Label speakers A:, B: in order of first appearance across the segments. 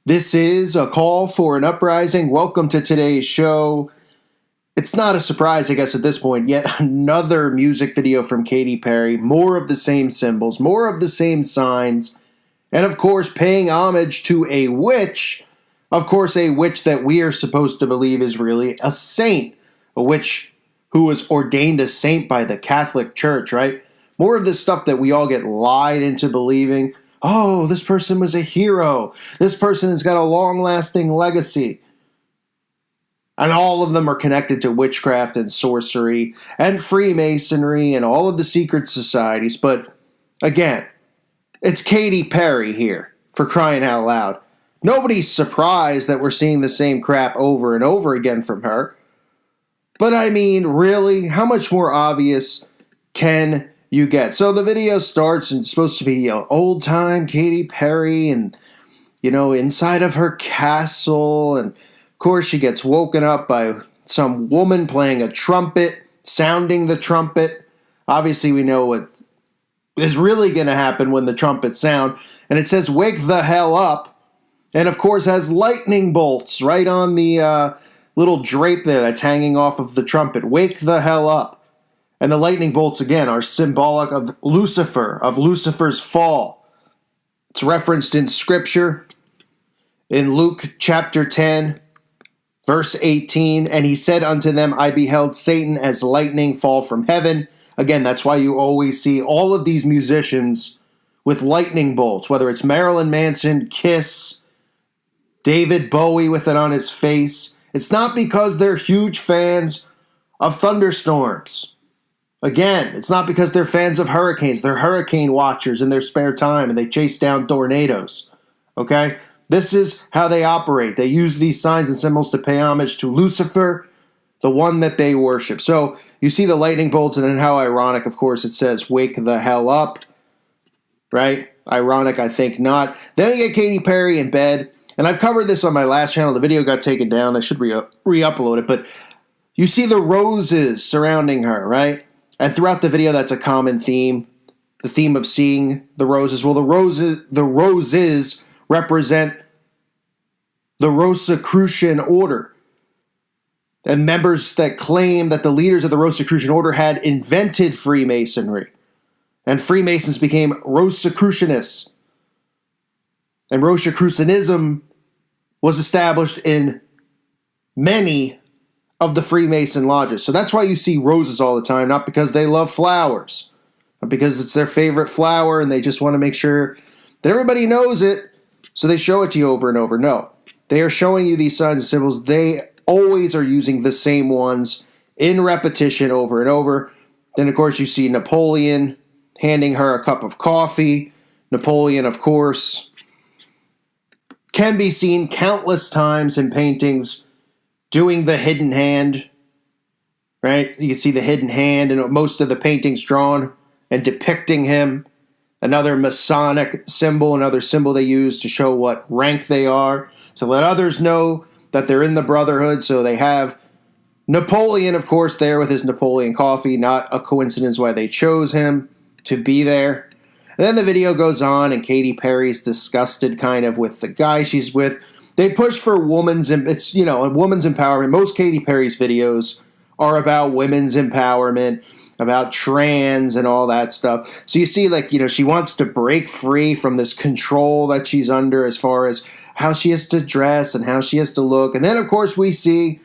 A: This is a call for an uprising. Welcome to today's show. It's not a surprise, I guess, at this point. Yet another music video from Katy Perry. More of the same symbols, more of the same signs. And of course, paying homage to a witch. Of course, a witch that we are supposed to believe is really a saint. A witch who was ordained a saint by the Catholic Church, right? More of this stuff that we all get lied into believing. Oh, this person was a hero. This person has got a long-lasting legacy. And all of them are connected to witchcraft and sorcery and Freemasonry and all of the secret societies. But again, it's Katy Perry here, for crying out loud. Nobody's surprised that we're seeing the same crap over and over again from her. But I mean, really, how much more obvious can you get? So the video starts and it's supposed to be old time Katy Perry and, inside of her castle. And of course she gets woken up by some woman playing a trumpet, sounding the trumpet. Obviously we know what is really going to happen when the trumpets sound. And it says, "Wake the hell up." And of course has lightning bolts right on the little drape there that's hanging off of the trumpet. Wake the hell up. And the lightning bolts, again, are symbolic of Lucifer, of Lucifer's fall. It's referenced in Scripture, in Luke chapter 10, verse 18. "And he said unto them, I beheld Satan as lightning fall from heaven." Again, that's why you always see all of these musicians with lightning bolts, whether it's Marilyn Manson, Kiss, David Bowie with it on his face. It's not because they're huge fans of thunderstorms. Again, it's not because they're fans of hurricanes. They're hurricane watchers in their spare time and they chase down tornadoes. Okay? This is how they operate. They use these signs and symbols to pay homage to Lucifer, the one that they worship. So you see the lightning bolts, and then how ironic, of course, it says, "Wake the hell up." Right? Ironic, I think not. Then we get Katy Perry in bed. And I've covered this on my last channel. The video got taken down. I should re-upload it. But you see the roses surrounding her, right? And throughout the video, that's a common theme. The theme of seeing the roses. Well, the roses represent the Rosicrucian order. And members that claim that the leaders of the Rosicrucian order had invented Freemasonry. And Freemasons became Rosicrucianists. And Rosicrucianism was established in many of the Freemason lodges. So that's why you see roses all the time, not because they love flowers, not because it's their favorite flower and they just want to make sure that everybody knows it, so they show it to you over and over. No, they are showing you these signs and symbols. They always are using the same ones in repetition over and over. Then, of course, you see Napoleon handing her a cup of coffee. Napoleon, of course, can be seen countless times in paintings doing the hidden hand, right? You can see the hidden hand in most of the paintings drawn and depicting him. Another Masonic symbol, another symbol they use to show what rank they are, to let others know that they're in the Brotherhood. So they have Napoleon, of course, there with his Napoleon coffee. Not a coincidence why they chose him to be there. And then the video goes on, and Katy Perry's disgusted kind of with the guy she's with. They push for women's empowerment. Most Katy Perry's videos are about women's empowerment, about trans and all that stuff. So you see, she wants to break free from this control that she's under as far as how she has to dress and how she has to look. And then, of course, we see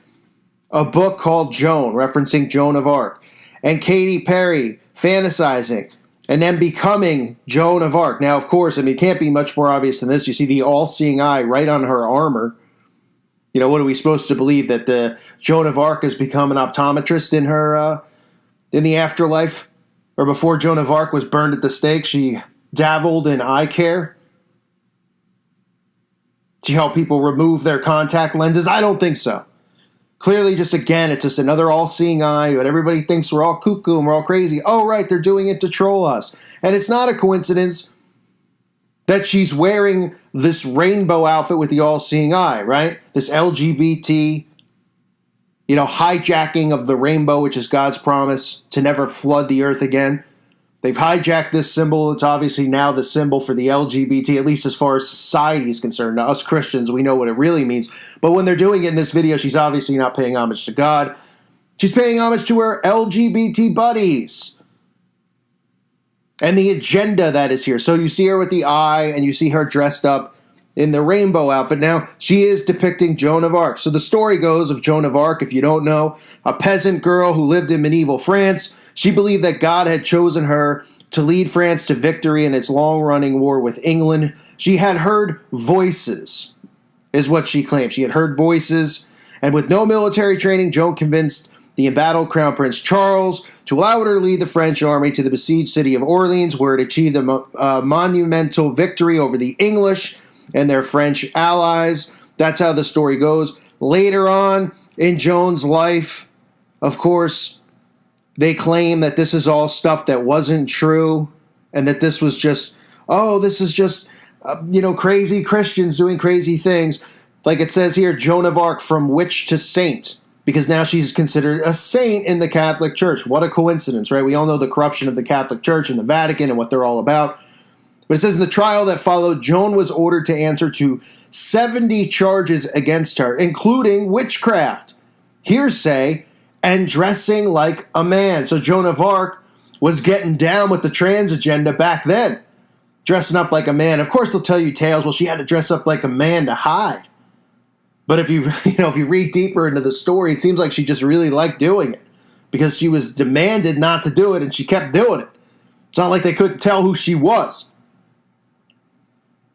A: a book called Joan, referencing Joan of Arc, and Katy Perry fantasizing and then becoming Joan of Arc. Now, of course, it can't be much more obvious than this. You see the all-seeing eye right on her armor. What are we supposed to believe? That the Joan of Arc has become an optometrist in her, in the afterlife? Or before Joan of Arc was burned at the stake, she dabbled in eye care to help people remove their contact lenses? I don't think so. Clearly, it's just another all-seeing eye, but everybody thinks we're all cuckoo and we're all crazy. Oh, right, they're doing it to troll us. And it's not a coincidence that she's wearing this rainbow outfit with the all-seeing eye, right? This LGBT, hijacking of the rainbow, which is God's promise to never flood the earth again. They've hijacked this symbol. It's obviously now the symbol for the LGBT, at least as far as society is concerned. Now, us Christians, we know what it really means. But when they're doing it in this video, she's obviously not paying homage to God. She's paying homage to her LGBT buddies and the agenda that is here. So you see her with the eye, and you see her dressed up in the rainbow outfit. Now, she is depicting Joan of Arc. So the story goes of Joan of Arc, if you don't know, a peasant girl who lived in medieval France. She believed that God had chosen her to lead France to victory in its long-running war with England. She had heard voices, is what she claimed. She had heard voices, and with no military training, Joan convinced the embattled Crown Prince Charles to allow her to lead the French army to the besieged city of Orleans, where it achieved a monumental victory over the English and their French allies. That's how the story goes. Later on in Joan's life, of course, they claim that this is all stuff that wasn't true, and that this was just, crazy Christians doing crazy things. Like it says here, Joan of Arc, from witch to saint, because now she's considered a saint in the Catholic Church. What a coincidence, right? We all know the corruption of the Catholic Church and the Vatican and what they're all about. But it says in the trial that followed, Joan was ordered to answer to 70 charges against her, including witchcraft, hearsay, and dressing like a man. So Joan of Arc was getting down with the trans agenda back then, dressing up like a man. Of course, they'll tell you tales. Well, she had to dress up like a man to hide. But if you read deeper into the story, it seems like she just really liked doing it because she was demanded not to do it, and she kept doing it. It's not like they couldn't tell who she was.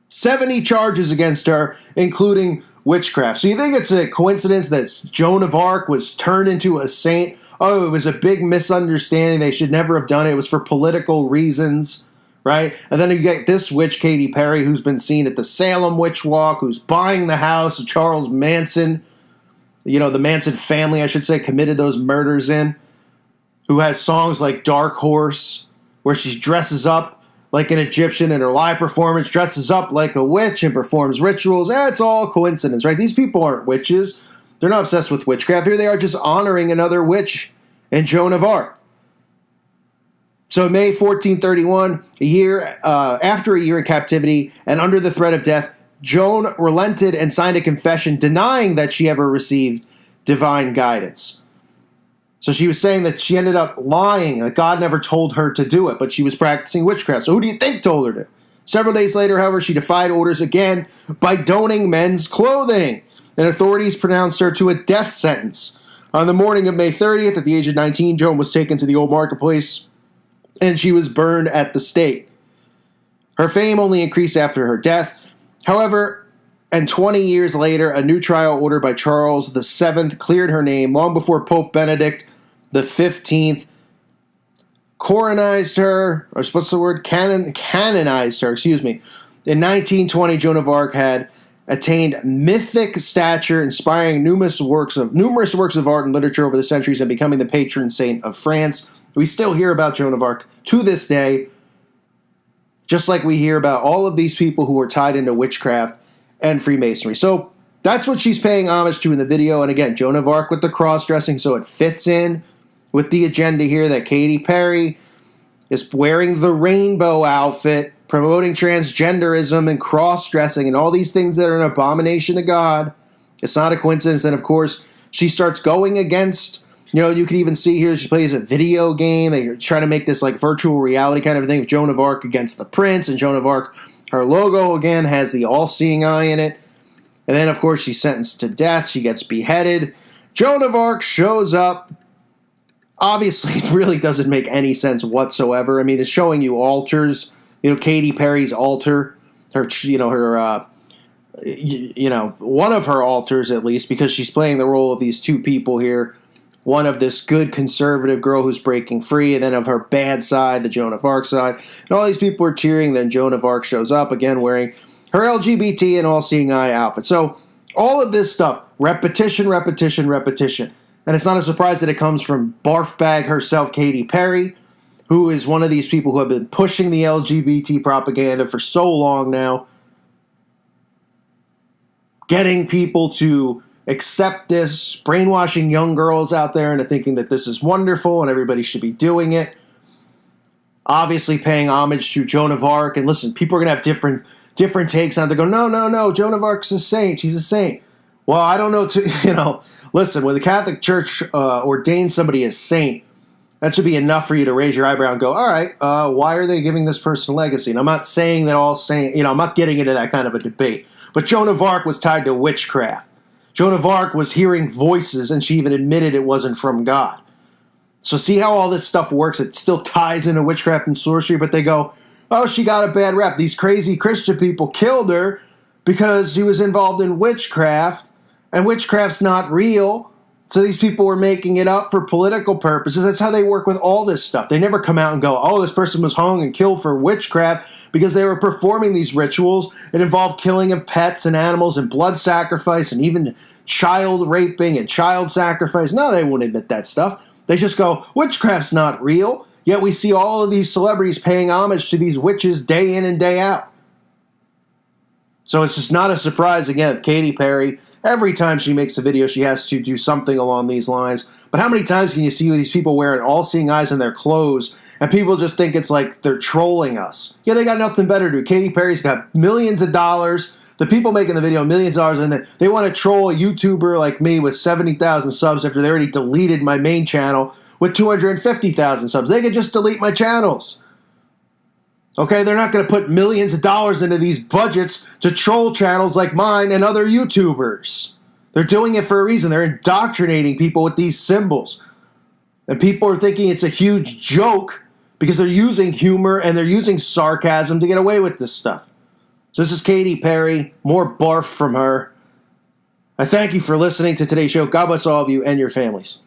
A: 70 charges against her, including witchcraft. So you think it's a coincidence that Joan of Arc was turned into a saint? Oh, it was a big misunderstanding. They should never have done it. It was for political reasons, right? And then you get this witch, Katy Perry, who's been seen at the Salem Witch Walk, who's buying the house of Charles Manson. The Manson family, I should say, committed those murders in. Who has songs like Dark Horse, where she dresses up like an Egyptian in her live performance, dresses up like a witch and performs rituals. It's all coincidence, right? These people aren't witches. They're not obsessed with witchcraft. Here they are just honoring another witch in Joan of Arc. So May 1431, after a year in captivity and under the threat of death, Joan relented and signed a confession denying that she ever received divine guidance. So she was saying that she ended up lying, that God never told her to do it, but she was practicing witchcraft. So who do you think told her to? Several days later, however, she defied orders again by donning men's clothing, and authorities pronounced her to a death sentence. On the morning of May 30th, at the age of 19, Joan was taken to the old marketplace, and she was burned at the stake. Her fame only increased after her death. However, and 20 years later, a new trial ordered by Charles VII cleared her name long before Pope Benedict the 15th canonized her. In 1920, Joan of Arc had attained mythic stature, inspiring numerous works of art and literature over the centuries and becoming the patron saint of France. We still hear about Joan of Arc to this day, just like we hear about all of these people who are tied into witchcraft and Freemasonry. So that's what she's paying homage to in the video. And again, Joan of Arc with the cross-dressing, so it fits in with the agenda here that Katy Perry is wearing the rainbow outfit, promoting transgenderism and cross-dressing and all these things that are an abomination to God. It's not a coincidence. And of course, she starts going against, you can even see here she plays a video game. They're trying to make this like virtual reality kind of thing of Joan of Arc against the prince. And Joan of Arc, her logo again has the all-seeing eye in it. And then, of course, she's sentenced to death. She gets beheaded. Joan of Arc shows up. Obviously, it really doesn't make any sense whatsoever. I mean, it's showing you altars. Katy Perry's altar, one of her altars at least, because she's playing the role of these two people here. One of this good conservative girl who's breaking free, and then of her bad side, the Joan of Arc side. And all these people are cheering. Then Joan of Arc shows up again wearing her LGBT and all-seeing eye outfit. So all of this stuff, repetition. And it's not a surprise that it comes from barf bag herself, Katy Perry, who is one of these people who have been pushing the LGBT propaganda for so long now, getting people to accept this, brainwashing young girls out there into thinking that this is wonderful and everybody should be doing it. obviously paying homage to Joan of Arc. And listen, people are going to have different takes on it. They go, no, Joan of Arc's a saint. She's a saint. Well, I don't know, listen, when the Catholic Church ordains somebody as saint, that should be enough for you to raise your eyebrow and go, all right, why are they giving this person a legacy? And I'm not saying that all saints, I'm not getting into that kind of a debate. But Joan of Arc was tied to witchcraft. Joan of Arc was hearing voices, and she even admitted it wasn't from God. So see how all this stuff works? It still ties into witchcraft and sorcery, but they go, oh, she got a bad rep. These crazy Christian people killed her because she was involved in witchcraft, and witchcraft's not real. So these people were making it up for political purposes. That's how they work with all this stuff. They never come out and go, oh, this person was hung and killed for witchcraft because they were performing these rituals. It involved killing of pets and animals and blood sacrifice and even child raping and child sacrifice. No, they won't admit that stuff. They just go, witchcraft's not real. Yet we see all of these celebrities paying homage to these witches day in and day out. So it's just not a surprise, again, Katy Perry, every time she makes a video, she has to do something along these lines. But how many times can you see these people wearing all-seeing eyes in their clothes, and people just think it's like they're trolling us? Yeah, they got nothing better to do. Katy Perry's got millions of dollars. The people making the video, millions of dollars, and then they want to troll a YouTuber like me with 70,000 subs after they already deleted my main channel with 250,000 subs. They could just delete my channels. Okay, they're not going to put millions of dollars into these budgets to troll channels like mine and other YouTubers. They're doing it for a reason. They're indoctrinating people with these symbols. And people are thinking it's a huge joke because they're using humor and they're using sarcasm to get away with this stuff. So this is Katy Perry. More barf from her. I thank you for listening to today's show. God bless all of you and your families.